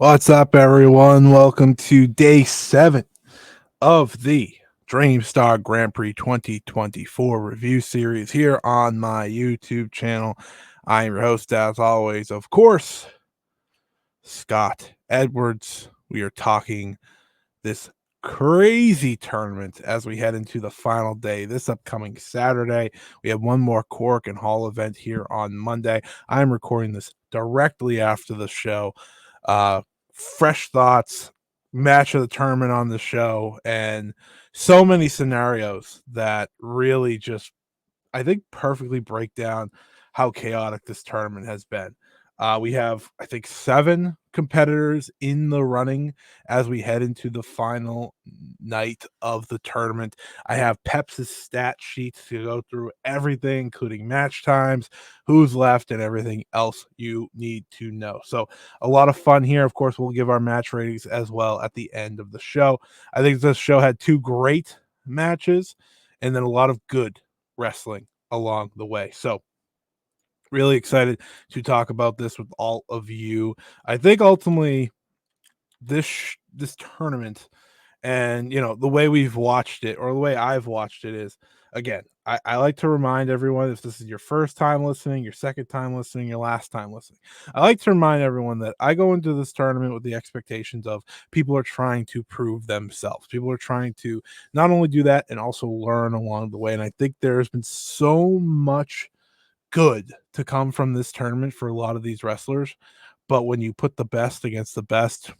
What's up, everyone? Welcome to day 7 of the Dreamstar Grand Prix 2024 review series here on my YouTube channel. I am your host, as always, of course, Scott Edwards. We are talking this crazy tournament as we head into the final day this upcoming Saturday. We have one more Korakuen Hall event here on Monday. I'm recording this directly after the show. Fresh thoughts, match of the tournament on the show, and so many scenarios that really just, I think, perfectly break down how chaotic this tournament has been. We have, I think, 7 competitors in the running as we head into the final night of the tournament. I have Pep's stat sheets to go through everything, including match times, who's left, and everything else you need to know. So, a lot of fun here. Of course, we'll give our match ratings as well at the end of the show. I think this show had 2 great matches and then a lot of good wrestling along the way. So, really excited to talk about this with all of you. I think ultimately this tournament and the way we've watched it or the way I've watched it is, again, I like to remind everyone, if this is your first time listening, your second time listening, your last time listening, I like to remind everyone that I go into this tournament with the expectations of people are trying to prove themselves. People are trying to not only do that and also learn along the way. And I think there's been so much good to come from this tournament for a lot of these wrestlers. But when you put the best against the best,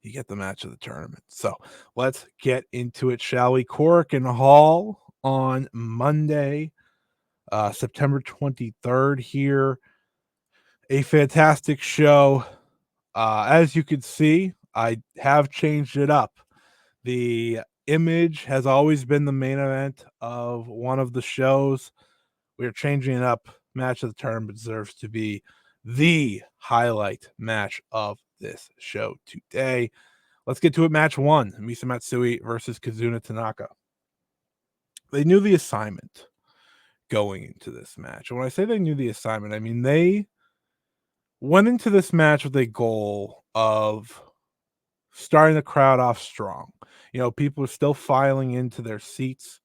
you get the match of the tournament. So let's get into it, shall we? Korakuen Hall on Monday, September 23rd here. A fantastic show. As you can see, I have changed it up. The image has always been the main event of one of the shows. We're changing it up. Match of the tournament deserves to be the highlight match of this show today. Let's get to it. Match 1, Misa Matsui versus Kizuna Tanaka. They knew the assignment going into this match. And when I say they knew the assignment, I mean they went into this match with a goal of starting the crowd off strong. People are still filing into their seats.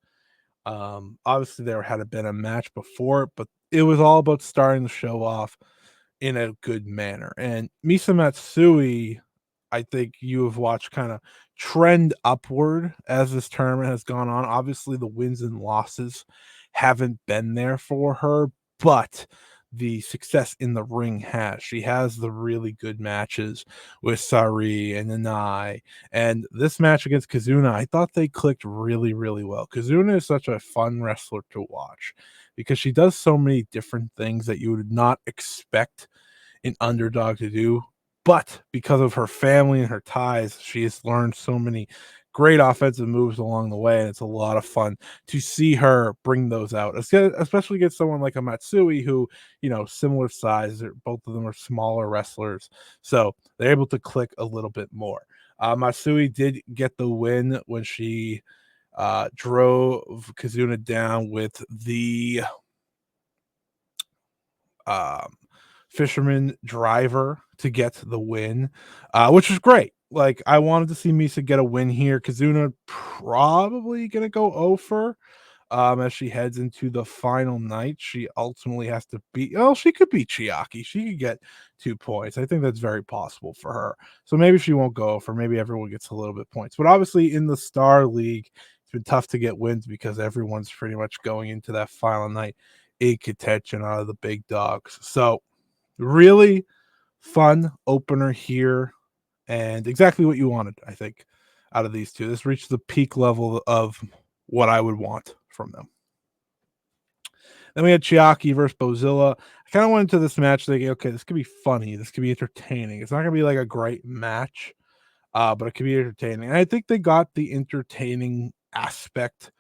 Obviously, there had been a match before, but it was all about starting the show off in a good manner. And Misa Matsui, I think you have watched kind of trend upward as this tournament has gone on. Obviously, the wins and losses haven't been there for her, but the success in the ring has. She has the really good matches with Sareee and Nanae. And this match against Kizuna, I thought they clicked really, really well. Kizuna is such a fun wrestler to watch because she does so many different things that you would not expect an underdog to do. But because of her family and her ties, she has learned so many great offensive moves along the way, and it's a lot of fun to see her bring those out, especially against someone like a Matsui who, similar size. Both of them are smaller wrestlers, so they're able to click a little bit more. Matsui did get the win when she drove Kizuna down with the um, fisherman driver to get the win, which was great. Like, I wanted to see Misa get a win here. Kazuna probably gonna go over as she heads into the final night. She ultimately has to beat. Oh, she could beat CHIAKI. She could get 2 points. I think that's very possible for her. So maybe she won't go over. Maybe everyone gets a little bit points. But obviously, in the Star League, it's been tough to get wins because everyone's pretty much going into that final night in contention out of the big dogs. So really fun opener here, and exactly what you wanted, I think, out of these two. This reached the peak level of what I would want from them. Then we had CHIAKI versus Bozilla. I kind of went into this match thinking, okay, this could be funny. This could be entertaining. It's not going to be like a great match, but it could be entertaining. And I think they got the entertaining aspect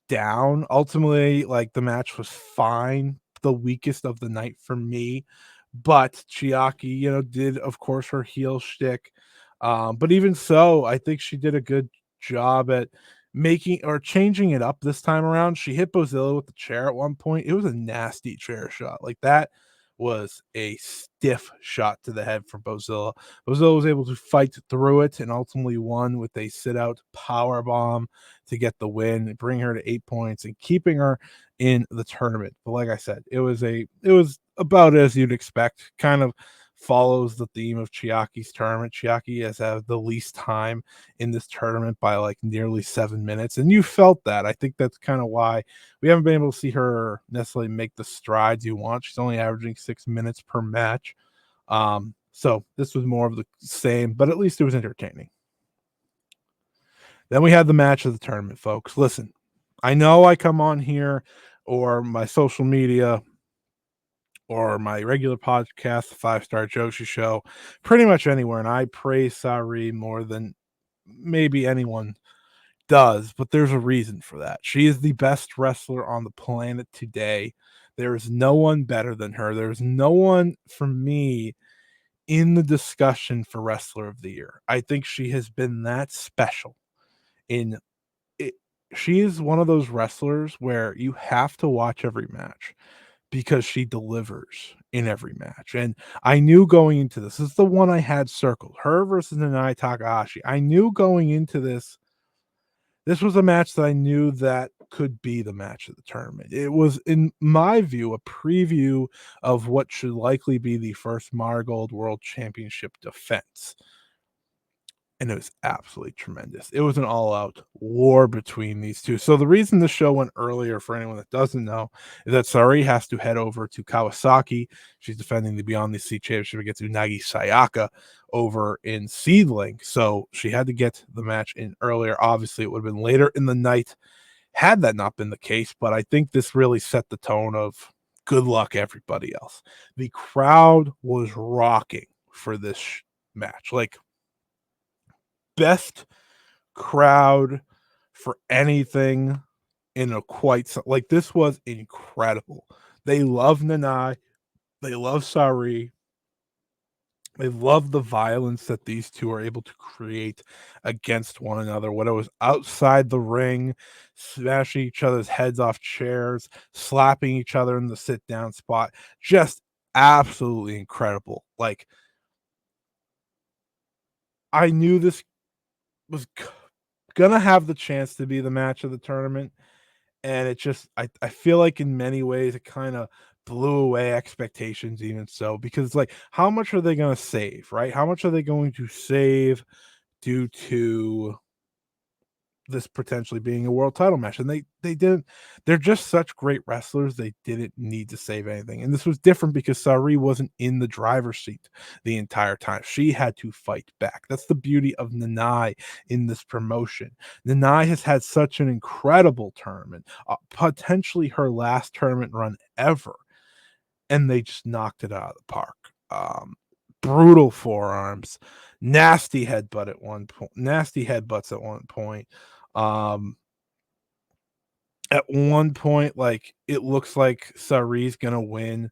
down. Ultimately, like, the match was fine. The weakest of the night for me. But CHIAKI, did, of course, her heel shtick. But even so, I think she did a good job at making or changing it up this time around. She hit Bozilla with the chair at one point. It was a nasty chair shot. Like, that was a stiff shot to the head for Bozilla. Bozilla was able to fight through it and ultimately won with a sit-out power bomb to get the win, bring her to 8 points, and keeping her in the tournament. But like I said, it was about as you'd expect. Kind of follows the theme of CHIAKI's tournament. CHIAKI has had the least time in this tournament by like nearly 7 minutes, and you felt that. I think that's kind of why we haven't been able to see her necessarily make the strides you want. She's only averaging 6 minutes per match. So this was more of the same, but at least it was entertaining. Then we had the match of the tournament, folks. Listen, I know I come on here or my social media or my regular podcast, the 5-Star Joshi Show, pretty much anywhere, and I praise Sari more than maybe anyone does, but there's a reason for that. She is the best wrestler on the planet today. There is no one better than her. There's no one for me in the discussion for Wrestler of the Year. I think she has been that special in it. She is one of those wrestlers where you have to watch every match because she delivers in every match. And I knew going into this is the one I had circled, her versus Nanae Takahashi. I knew going into this was a match that I knew that could be the match of the tournament. It was, in my view, a preview of what should likely be the first Marigold World Championship defense. And it was absolutely tremendous. It was an all-out war between these two. So the reason the show went earlier, for anyone that doesn't know, is that Sari has to head over to Kawasaki. She's defending the Beyond the Sea Championship against Unagi Sayaka over in Seedling. So she had to get the match in earlier. Obviously, it would have been later in the night had that not been the case. But I think this really set the tone of good luck, everybody else. The crowd was rocking for this match. Like, best crowd for anything in a like this was incredible. They love Nanae, they love Sari, they love the violence that these two are able to create against one another. When it was outside the ring, smashing each other's heads off chairs, slapping each other in the sit down spot, just absolutely incredible. Like, I knew this was gonna have the chance to be the match of the tournament, and it just I feel like in many ways it kind of blew away expectations even so, because it's like, how much are they gonna save, right? How much are they going to save due to this potentially being a world title match? And they didn't. They're just such great wrestlers, they didn't need to save anything. And this was different because Sari wasn't in the driver's seat the entire time. She had to fight back. That's the beauty of Nanae in this promotion. Nanae has had such an incredible tournament, potentially her last tournament run ever, and they just knocked it out of the park. Brutal forearms, nasty headbutt at one point, nasty headbutts at one point. Um, at one point, like, it looks like Sari's gonna win.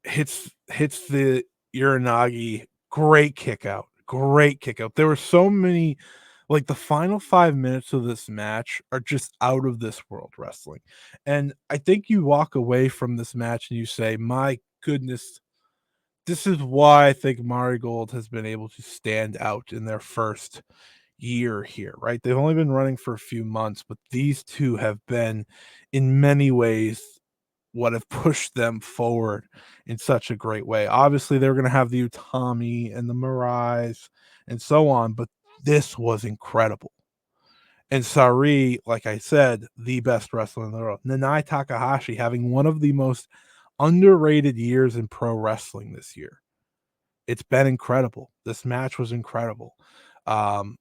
Hits the Uranagi. Great kick out. Great kick out. There were so many, like, the final 5 minutes of this match are just out of this world wrestling. And I think you walk away from this match and you say, my goodness, this is why I think Marigold has been able to stand out in their first year here, right? They've only been running for a few months, but these two have been, in many ways, what have pushed them forward in such a great way. Obviously, they're going to have the Utami and the Mirais and so on, but this was incredible. And Sareee, like I said, the best wrestler in the world. Nanae Takahashi having one of the most underrated years in pro wrestling this year. It's been incredible. This match was incredible. Um,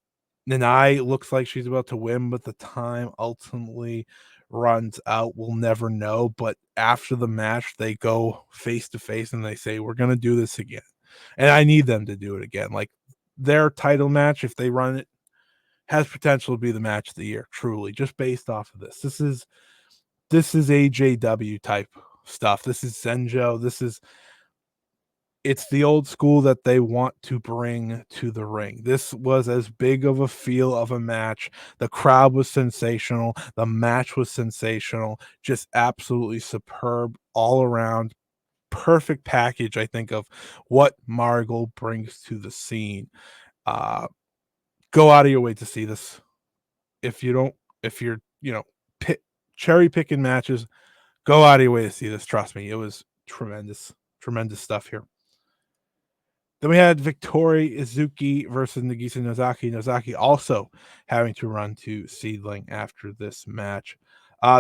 Nanae looks like she's about to win, but the time ultimately runs out. We'll never know. But after the match, they go face to face and they say, we're going to do this again. And I need them to do it again. Like, their title match, if they run it, has potential to be the match of the year, truly, just based off of this. This is AJW type stuff. This is Senjo. It's the old school that they want to bring to the ring. This was as big of a feel of a match. The crowd was sensational. The match was sensational. Just absolutely superb all around. perfect package, I think, of what Marigold brings to the scene. Uh, go out of your way to see this. If you don't, if you're, pick, cherry picking matches, go out of your way to see this. Trust me, it was tremendous, tremendous stuff here. Then we had Victoria Izuki versus Nagisa Nozaki. Nozaki also having to run to Seedling after this match.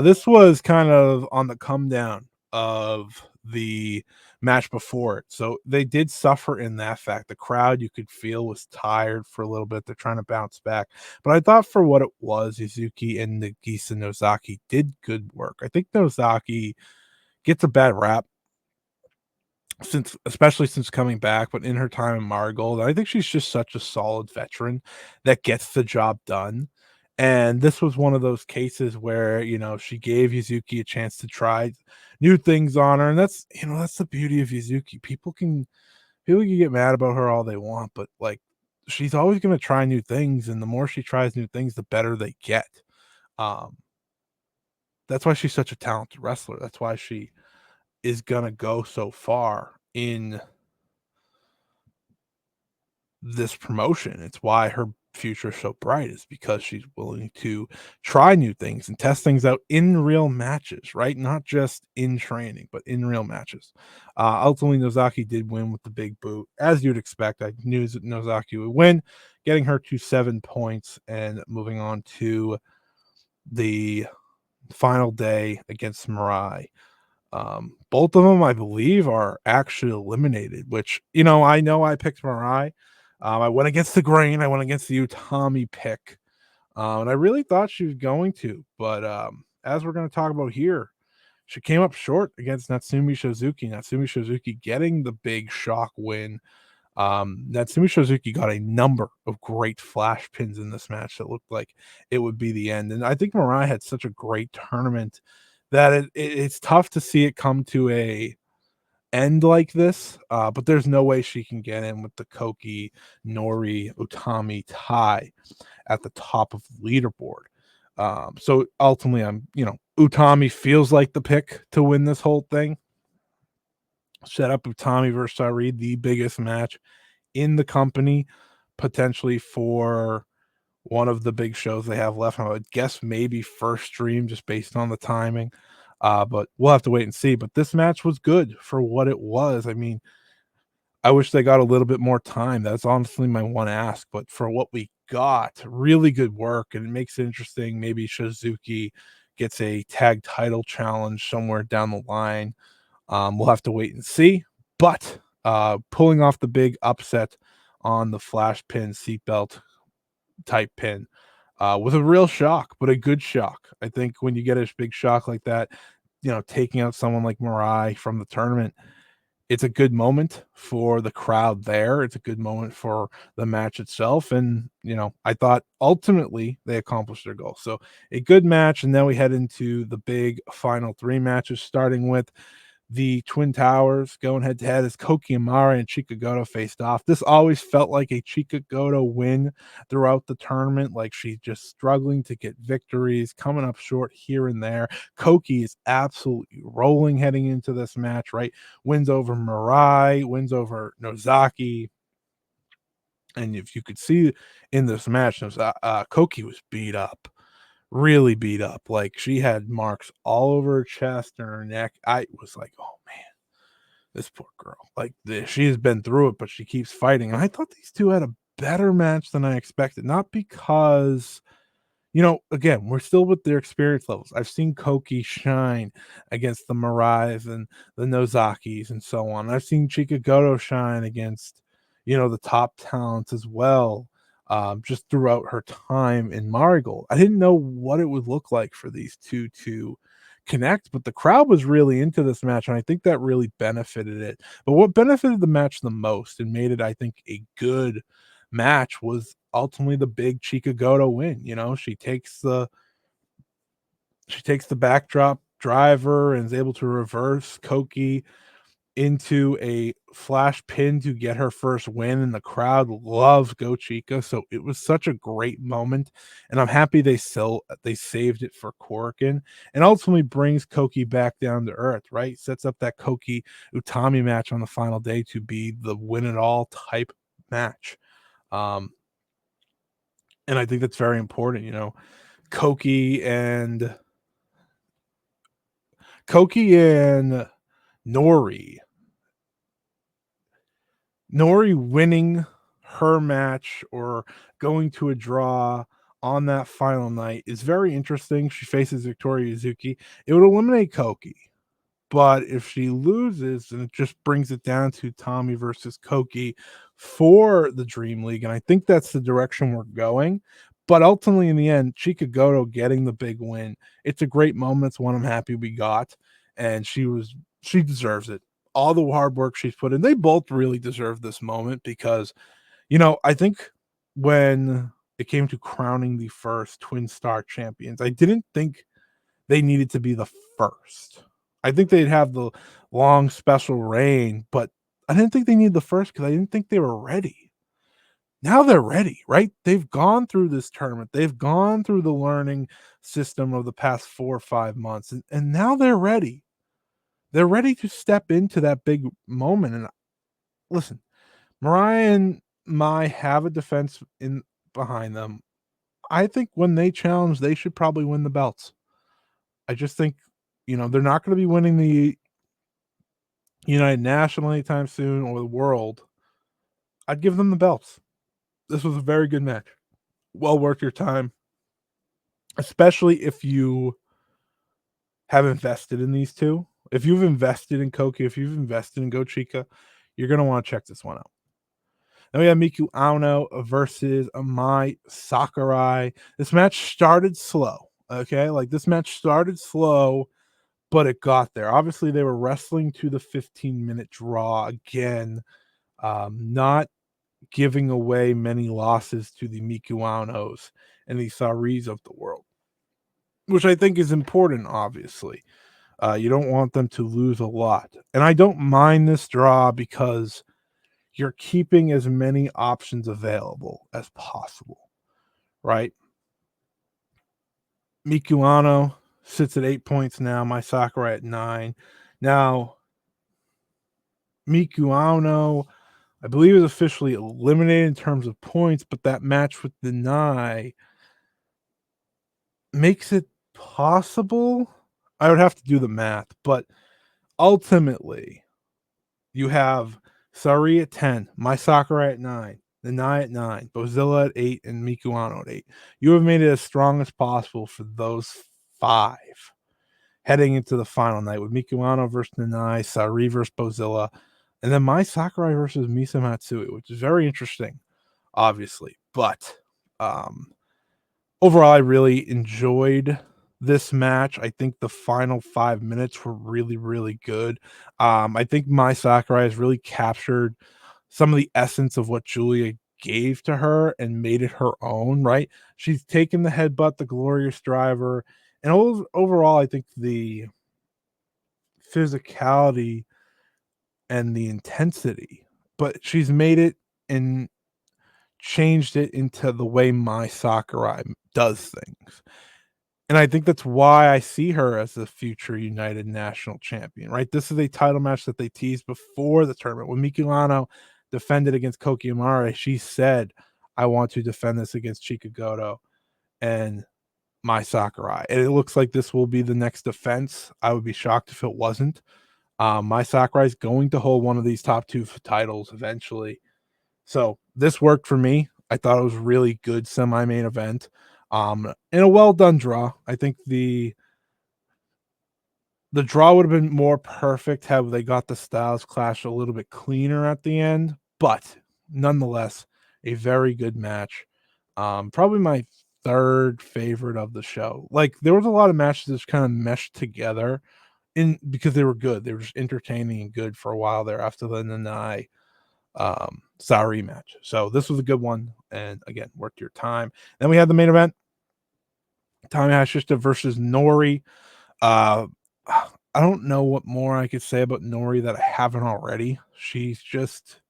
This was kind of on the come down of the match before it. So they did suffer in that fact. The crowd you could feel was tired for a little bit. They're trying to bounce back. But I thought for what it was, Izuki and Nagisa Nozaki did good work. I think Nozaki gets a bad rap especially since coming back, but in her time in Marigold, I think she's just such a solid veteran that gets the job done. And this was one of those cases where, she gave Yuzuki a chance to try new things on her. And that's the beauty of Yuzuki. People can get mad about her all they want, but like she's always going to try new things. And the more she tries new things, the better they get. Um, that's why she's such a talented wrestler. That's why she is gonna go so far in this promotion. It's why her future is so bright, is because she's willing to try new things and test things out in real matches, right? Not just in training, but in real matches. Ultimately, Nozaki did win with the big boot, as you'd expect. I knew that Nozaki would win, getting her to 7 points and moving on to the final day against MIRAI. Both of them, I believe, are actually eliminated, which, I know I picked MIRAI. I went against the grain. I went against the Utami pick. And I really thought she was going to, but as we're going to talk about here, she came up short against Natsumi Showzuki. Natsumi Showzuki getting the big shock win. Natsumi Showzuki got a number of great flash pins in this match that looked like it would be the end. And I think MIRAI had such a great tournament that it's tough to see it come to a end like this. But there's no way she can get in with the Kouki, Nori, Utami tie at the top of the leaderboard. So ultimately, Utami feels like the pick to win this whole thing. Set up Utami versus Sari, the biggest match in the company, potentially for one of the big shows they have left. I would guess maybe first stream just based on the timing. But we'll have to wait and see. But this match was good for what it was. I mean, I wish they got a little bit more time. That's honestly my one ask. But for what we got, really good work. And it makes it interesting. Maybe Showzuki gets a tag title challenge somewhere down the line. We'll have to wait and see. But pulling off the big upset on the flash pin seatbelt type pin was a real shock, but a good shock. I think when you get a big shock like that, taking out someone like MIRAI from the tournament, it's a good moment for the crowd there. It's a good moment for the match itself. And, I thought ultimately they accomplished their goal. So a good match. And then we head into the big final 3 matches, starting with the Twin Towers going head to head as Koki, Amarei, and Chika Goto faced off. This always felt like a Chika Goto win throughout the tournament. Like she's just struggling to get victories, coming up short here and there. Koki is absolutely rolling heading into this match, right? Wins over MIRAI, wins over Nozaki. And if you could see in this match, Koki was beat up, really beat up. Like she had marks all over her chest and her neck. I was like, oh man, this poor girl. Like she has been through it, but she keeps fighting. And I thought these two had a better match than I expected. Not because, again, we're still with their experience levels. I've seen Koki shine against the Mirais and the Nozakis and so on. I've seen Chika Goto shine against, the top talents as well. Just throughout her time in Marigold. I didn't know what it would look like for these two to connect, but the crowd was really into this match, and I think that really benefited it. But what benefited the match the most and made it, I think, a good match was ultimately the big Chika Goto win. She takes the backdrop driver and is able to reverse Koki, into a flash pin to get her first win, and the crowd loves Go Chika. So it was such a great moment, and I'm happy they saved it for Korakuen, and ultimately brings Kouki back down to earth. Right, sets up that Kouki Utami match on the final day to be the win it all type match. Um, and I think that's very important. Kouki and Kouki and Nori Nori winning her match or going to a draw on that final night is very interesting. She faces Victoria Yuzuki. It would eliminate Kouki. But if she loses, then it just brings it down to Tommy versus Kouki for the Dream League. And I think that's the direction we're going. But ultimately, in the end, Chika Goto getting the big win. It's a great moment. It's one I'm happy we got. And she deserves it. All the hard work she's put in. They both really deserve this moment because, I think when it came to crowning the first Twin Star champions, I didn't think they needed to be the first. I think they'd have the long special reign, but I didn't think they needed the first because I didn't think they were ready. Now they're ready, right? They've gone through this tournament. They've gone through the learning system of the past 4 or 5 months, and now they're ready. They're ready to step into that big moment. And listen, Mariah and Mai have a defense in behind them. I think when they challenge, they should probably win the belts. I just think, they're not going to be winning the United National anytime soon or the world. I'd give them the belts. This was a very good match. Well worth your time, especially if you have invested in these two. If you've invested in Kouki, if you've invested in Go Chika, you're going to want to check this one out. Then we have Miku Aono versus My Sakurai. This match started slow. Okay, this match started slow, but it got there. Obviously, they were wrestling to the 15-minute draw again, not giving away many losses to the Miku Aonos and the Saris of the world, which I think is important, obviously. You don't want them to lose a lot. And I don't mind this draw because you're keeping as many options available as possible, right? Miku Aono sits at 8 points now. My Sakurai at 9. Now, Miku Aono, I believe, is officially eliminated in terms of points, but that match with the Nai makes it possible. I would have to do the math, but ultimately, you have Sari at 10, My Sakurai at 9, the Nai at 9, Bozilla at 8, and Miku Aono at 8. You have made it as strong as possible for those 5 heading into the final night with Miku Aono versus Nanae, Sari versus Bozilla, and then My Sakurai versus Misa Matsui, which is very interesting, obviously. But overall, I really enjoyed this match. I think the final 5 minutes were really, really good. I think My Sakurai has really captured some of the essence of what Julia gave to her and made it her own, right? She's taken the headbutt, the glorious driver, and overall, I think the physicality and the intensity, but she's made it and changed it into the way My Sakurai does things. And I think that's why I see her as the future United National Champion, right? This is a title match that they teased before the tournament. When Miku Aono defended against Koki Amarei, she said, I want to defend this against Chika Goto and My Sakurai. And it looks like this will be the next defense. I would be shocked if it wasn't. My Sakurai is going to hold one of these top 2 titles eventually. So this worked for me. I thought it was really good semi-main event. And a well done draw. I think the draw would have been more perfect had they got the styles clash a little bit cleaner at the end, but nonetheless, a very good match. Probably my 3rd favorite of the show. There was a lot of matches that just kind of meshed together because they were good. They were just entertaining and good for a while there after the Nanae Sari match. So this was a good one, and again, worth your time. Then we had the main event, Utami Hayashishita versus Nori. Uh, I don't know what more I could say about Nori that I haven't already. She's just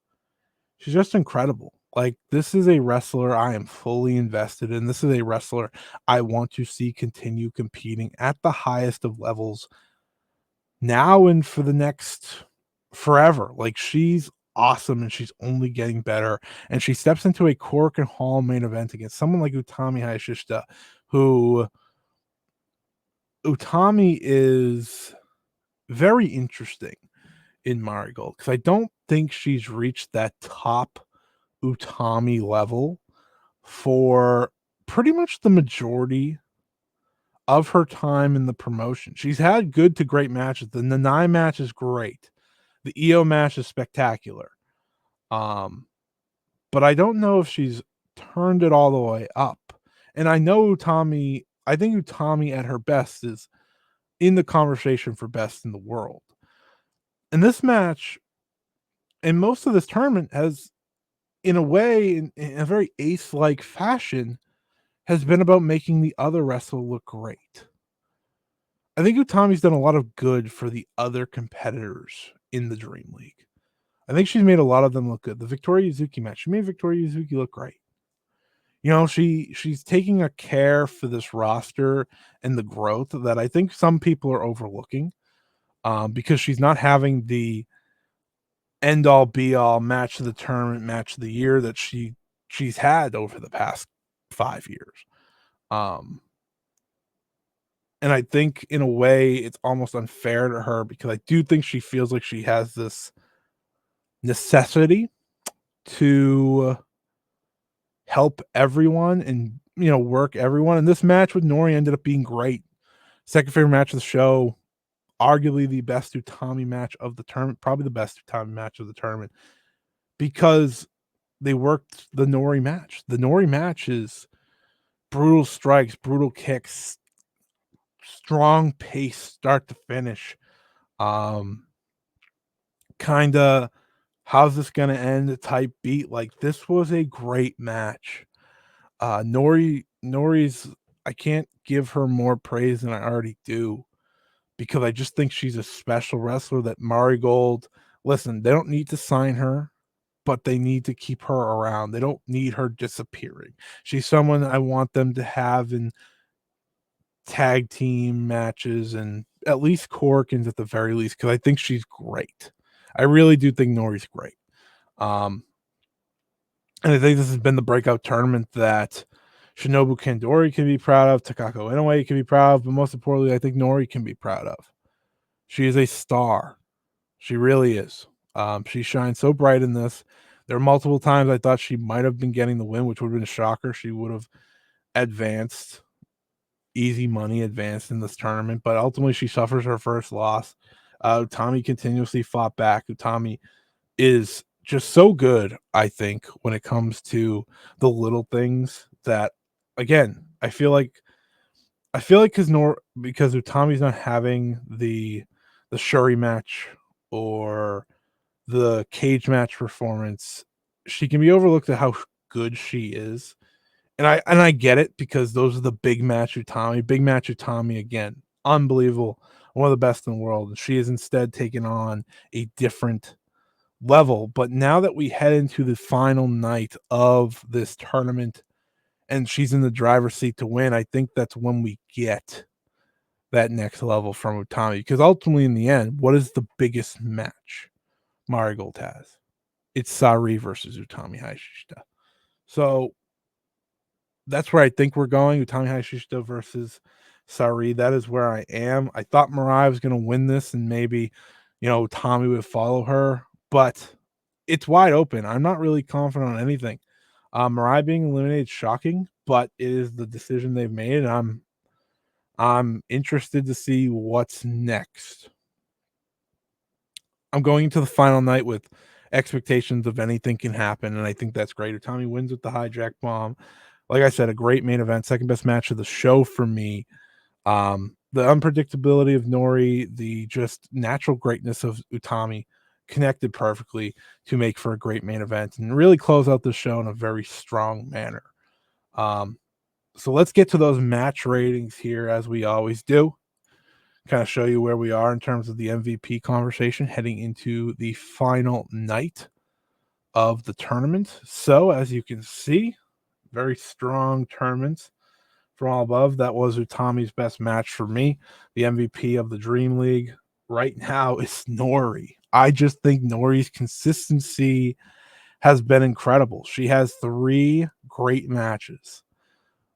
incredible. Like, this is a wrestler I am fully invested in. This is a wrestler I want to see continue competing at the highest of levels now and for the next forever. Like, she's awesome and she's only getting better. And she steps into a Korakuen Hall main event against someone like Utami Hayashishita, who Utami is very interesting in Marigold because I don't think she's reached that top Utami level for pretty much the majority of her time in the promotion. She's had good to great matches. The Nanae match is great. The EO match is spectacular. Um, but I don't know if she's turned it all the way up. And I know Utami, I think Utami at her best is in the conversation for best in the world. And this match and most of this tournament has, in a way, in a very ace-like fashion, has been about making the other wrestler look great. I think Utami's done a lot of good for the other competitors in the Dream League. I think she's made a lot of them look good. The Victoria Yuzuki match, she made Victoria Yuzuki look great. You know, she's taking a care for this roster and the growth that I think some people are overlooking, because she's not having the end all be all match of the tournament, match of the year that she's had over the past 5 years. And I think in a way it's almost unfair to her because I do think she feels like she has this necessity to help everyone and, you know, work everyone. And this match with Nori ended up being great. Second favorite match of the show, arguably the best Utami match of the tournament, probably the best Utami match of the tournament, because they worked the Nori match. The Nori match is brutal strikes, brutal kicks, strong pace, start to finish. Kind of how's this gonna end type beat. Like, this was a great match. Nori's, I can't give her more praise than I already do because I just think she's a special wrestler that Marigold, listen, they don't need to sign her, but they need to keep her around. They don't need her disappearing. She's someone I want them to have in tag team matches and at least Corkins at the very least, because I think she's great. I really do think Nori's great. Um, and I think this has been the breakout tournament that Shinobu Kandori can be proud of, Takako Inoue can be proud of, but most importantly, I think Nori can be proud of. She is a star. She really is. She shines so bright in this. There are multiple times I thought she might have been getting the win, which would have been a shocker. She would have advanced, easy money advanced in this tournament, but ultimately she suffers her first loss. Utami continuously fought back. Utami is just so good, I think, when it comes to the little things that, again, I feel like because Utami's not having the Shuri match or the cage match performance, she can be overlooked at how good she is. And I get it because those are the big match Utami again, unbelievable, one of the best in the world. And she is instead taken on a different level. But now that we head into the final night of this tournament and she's in the driver's seat to win, I think that's when we get that next level from Utami. Because ultimately, in the end, what is the biggest match Marigold has? It's Sari versus Utami Hayashishita. So that's where I think we're going. Utami Hayashishita versus Sari. That is where I am. I thought Mirai was going to win this and maybe, you know, Tommy would follow her, but it's wide open. I'm not really confident on anything. Mirai being eliminated is shocking, but it is the decision they've made, and I'm interested to see what's next. I'm going into the final night with expectations of anything can happen, and I think that's great. Tommy wins with the hijack bomb. Like I said, a great main event, second best match of the show for me. The unpredictability of Nori, the just natural greatness of Utami connected perfectly to make for a great main event and really close out the show in a very strong manner. So let's get to those match ratings here as we always do. kind of show you where we are in terms of the MVP conversation heading into the final night of the tournament. So, as you can see, very strong tournaments from all above. That was Utami's best match for me. The MVP of the Dream League right now is Nori. I just think Nori's consistency has been incredible. She has 3 great matches.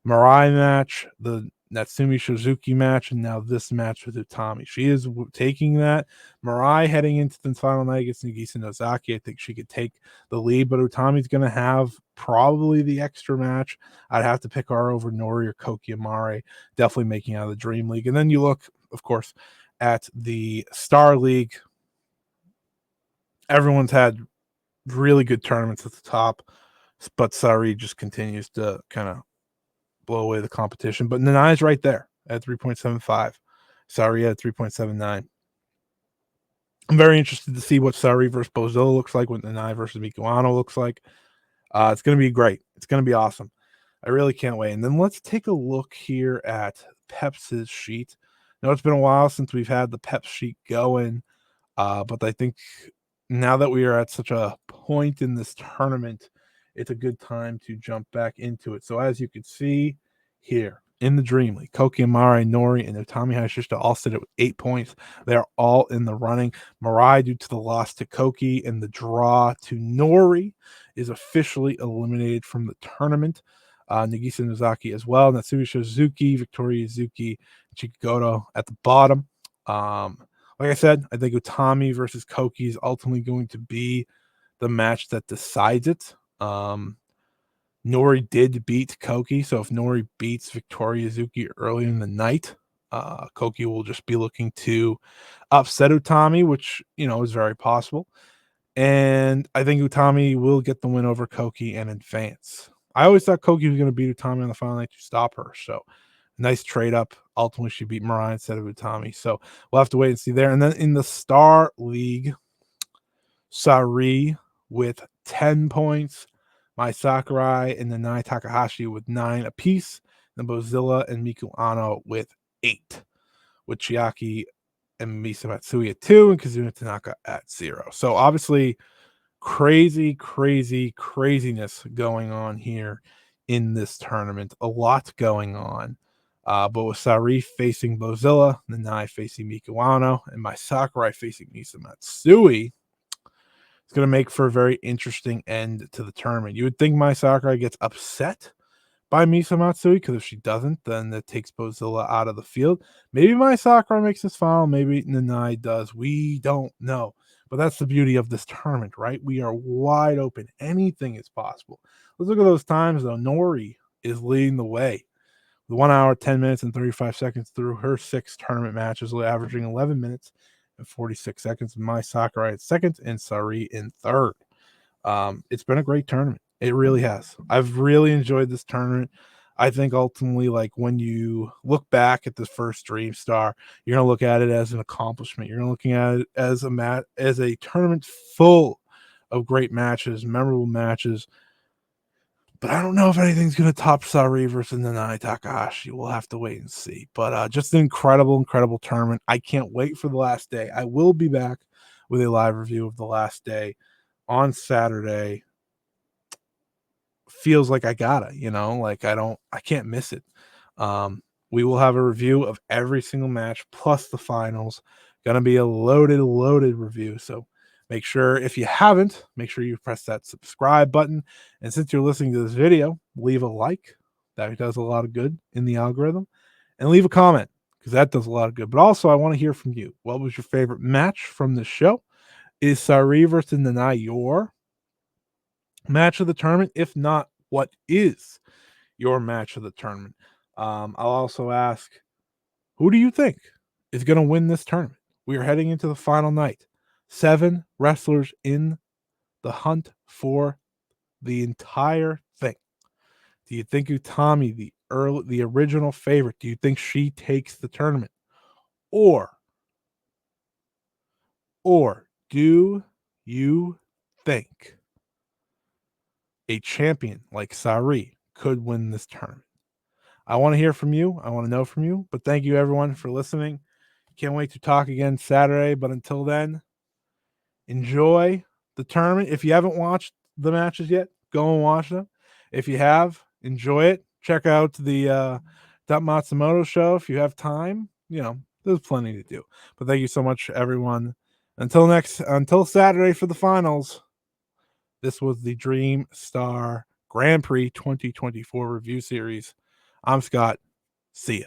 MIRAI match, the Natsumi Showzuki match, and now this match with Utami. She is taking that. MIRAI heading into the final night against Nagisa Nozaki. I think she could take the lead, but Utami's going to have probably the extra match. I'd have to pick her over Nori or Kouki Amarei, definitely making out of the Dream League. And then you look, of course, at the Star League. Everyone's had really good tournaments at the top, but Sari just continues to kind of blow away the competition. But Nanae is right there at 3.75. Sari at 3.79. I'm very interested to see what Sari versus Bozilla looks like, what Nanae versus Miku looks like. It's going to be great. It's going to be awesome. I really can't wait. And then let's take a look here at Pep's sheet. Now, it's been a while since we've had the Pep sheet going, but I think now that we are at such a point in this tournament, it's a good time to jump back into it. So as you can see here in the Dream League, Kouki, Amarei, Nori, and Utami Hayashishita all sit at 8 points. They are all in the running. MIRAI, due to the loss to Kouki and the draw to Nori, is officially eliminated from the tournament. Nagisa Nozaki as well. Natsumi Showzuki, Victoria Yuzuki, Chiki Goto at the bottom. Like I said, I think Utami versus Kouki is ultimately going to be the match that decides it. Nori did beat Kouki, so if Nori beats Victoria Yuzuki early in the night, Kouki will just be looking to upset Utami, which, is very possible. And I think Utami will get the win over Kouki and advance. I always thought Kouki was going to beat Utami on the final night to stop her, so nice trade up. Ultimately, she beat MIRAI instead of Utami. So we'll have to wait and see there. And then in the Star League, Sareee with 10 points, My Sakurai and Nay Takahashi with 9 apiece, and Bozilla and Miku with 8, with CHIAKI and Misa Matsui at 2, and Kizuna Tanaka at 0. So obviously, craziness going on here in this tournament. A lot going on. But with Sareee facing Bozilla, Nanae facing Miku and My Sakurai facing Misa Matsui, it's going to make for a very interesting end to the tournament. You would think My Sakurai gets upset by Misa Matsui, because if she doesn't, then that takes Bozilla out of the field. Maybe My Sakurai makes this final, maybe Nanae does. We don't know. But that's the beauty of this tournament, right? We are wide open. Anything is possible. Let's look at those times, though. Nori is leading the way. 1 hour, 10 minutes, and 35 seconds through her 6 tournament matches, averaging 11 minutes and 46 seconds. My Sakurai at second and Sari in third. It's been a great tournament. It really has. I've really enjoyed this tournament. I think ultimately, like, when you look back at the first Dream Star, you're gonna look at it as an accomplishment. You're looking at it as a tournament full of great matches, memorable matches. But I don't know if anything's going to top Sari versus Nay Takahashi. We'll have to wait and see. But just an incredible tournament. I can't wait for the last day. I will be back with a live review of the last day on Saturday. Feels like I gotta, I can't miss it. We will have a review of every single match plus the finals. Gonna be a loaded review. So make sure, if you haven't, make sure you press that subscribe button. And since you're listening to this video, leave a like. That does a lot of good in the algorithm. And leave a comment, because that does a lot of good. But also, I want to hear from you. What was your favorite match from the show? Is Sari versus Nanae your match of the tournament? If not, what is your match of the tournament? I'll also ask, who do you think is going to win this tournament? We are heading into the final night. 7 wrestlers in the hunt for the entire thing. Do you think Utami, the original favorite, do you think she takes the tournament? Or do you think a champion like Sari could win this tournament? I want to hear from you. I want to know from you. But thank you, everyone, for listening. Can't wait to talk again Saturday. But until then, enjoy the tournament. If you haven't watched the matches yet, go and watch them. If you have, enjoy it. Check out the Matsumoto show if you have time. There's plenty to do. But thank you so much, everyone. Until Saturday for the finals. This was the Dream Star Grand Prix 2024 review series. I'm Scott. See ya.